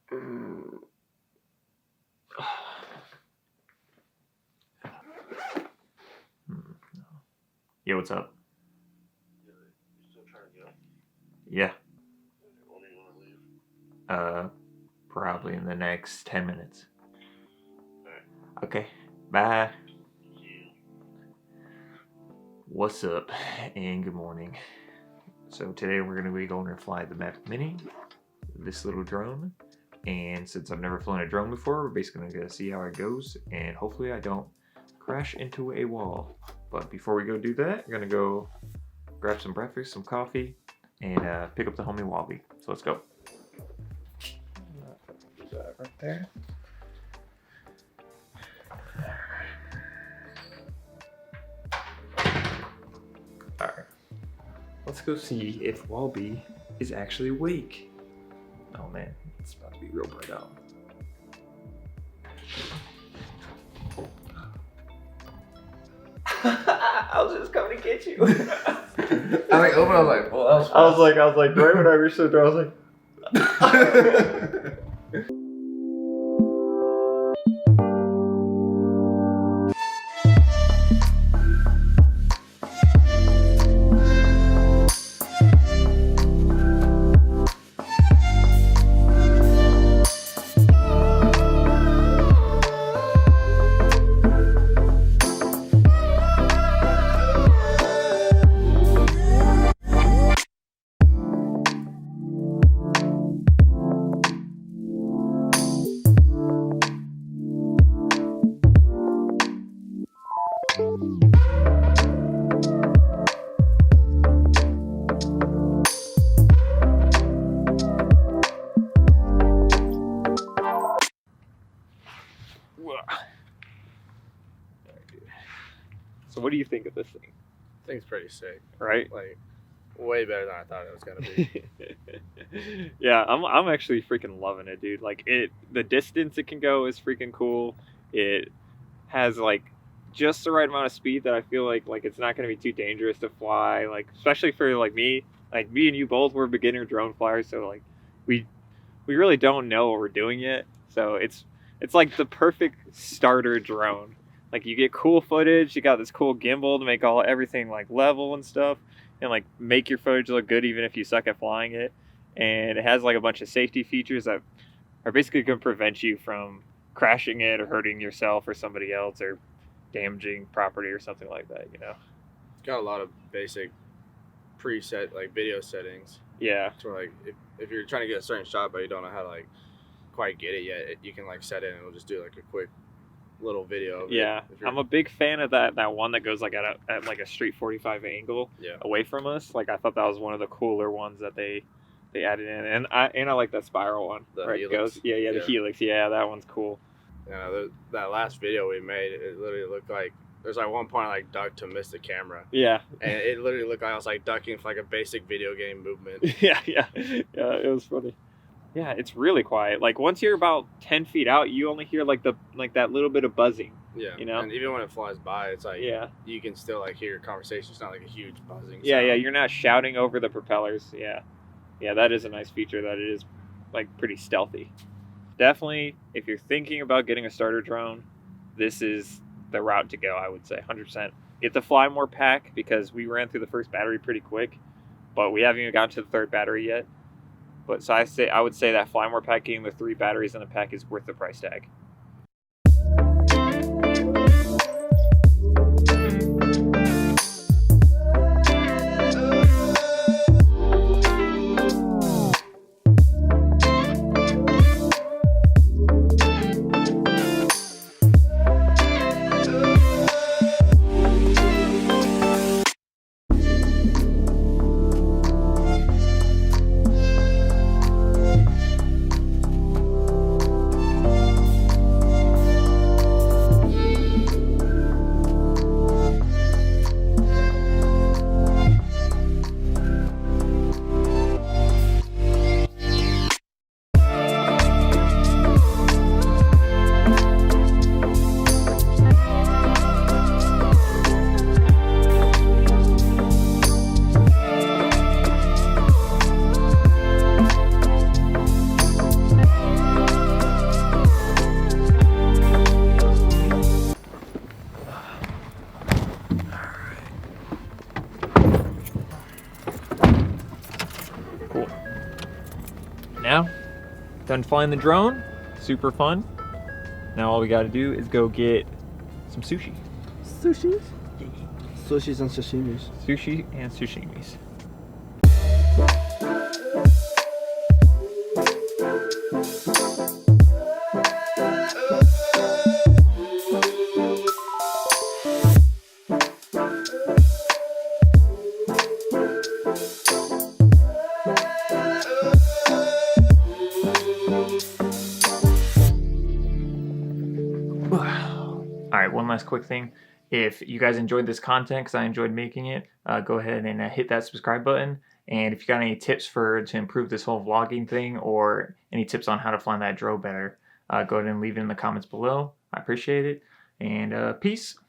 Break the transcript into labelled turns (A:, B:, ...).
A: Yeah, what's up?
B: You still trying to go?
A: Yeah.
B: When do you want to leave?
A: Probably in the next 10 minutes.
B: Alright.
A: Okay, bye.
B: Yeah.
A: What's up, and good morning. So today we're going to be going to fly the Mavic Mini, this little drone. And since I've never flown a drone before, we're basically going to see how it goes, and hopefully I don't crash into a wall. But before we go do that, we're going to go grab some breakfast, some coffee, and pick up the homie Wallaby. So let's go. Put that right there. Alright. Let's go see if Wallaby is actually awake. Oh man, it's about to be real bright out. I was just coming to get you.
C: I like open. I was like, well, that was.
A: I was like, right when I reached the door, I was like. So what do you think of this thing?
C: I think it's pretty sick.
A: Right?
C: Like, way better than I thought it was gonna be.
A: Yeah, I'm actually freaking loving it, dude. Like the distance it can go is freaking cool. It has like just the right amount of speed that I feel like it's not gonna be too dangerous to fly. Like especially for me and you both were beginner drone flyers, so like we really don't know what we're doing yet. So it's like the perfect starter drone. Like you get cool footage, you got this cool gimbal to make everything like level and stuff, and like make your footage look good even if you suck at flying it. And it has like a bunch of safety features that are basically going to prevent you from crashing it or hurting yourself or somebody else or damaging property or something like that, you know.
C: It's got a lot of basic preset like video settings.
A: Yeah.
C: So like if you're trying to get a certain shot but you don't know how to like quite get it yet, you can like set it and it'll just do like a quick little video of
A: yeah
C: it
A: I'm a big fan of that one that goes like at like a straight 45 angle away from us. Like I thought that was one of the cooler ones that they added in, and I like that spiral one where it goes the helix. Yeah, that one's cool.
C: That last video we made, it literally looked like there's like one point I like ducked to miss the camera.
A: Yeah.
C: And it literally looked like I was like ducking for like a basic video game movement.
A: yeah it was funny. Yeah, it's really quiet. Like once you're about 10 feet out, you only hear like that little bit of buzzing.
C: Yeah,
A: you know.
C: And even when it flies by, it's like you can still like hear your conversation. It's not like a huge buzzing sound.
A: Yeah, you're not shouting over the propellers. Yeah, that is a nice feature. That it is like pretty stealthy. Definitely, if you're thinking about getting a starter drone, this is the route to go. I would say 100%. Get the Fly More pack because we ran through the first battery pretty quick, but we haven't even gotten to the third battery yet. But so I would say that Fly More pack, getting the 3 batteries in the pack, is worth the price tag. Cool. Now, done flying the drone. Super fun. Now all we gotta do is go get some sushi.
C: Sushi? Sushis and sashimis.
A: Sushi and sashimis. Alright, one last quick thing. If you guys enjoyed this content, because I enjoyed making it, go ahead and hit that subscribe button. And if you got any tips to improve this whole vlogging thing, or any tips on how to fly that drone better, go ahead and leave it in the comments below. I appreciate it. And peace.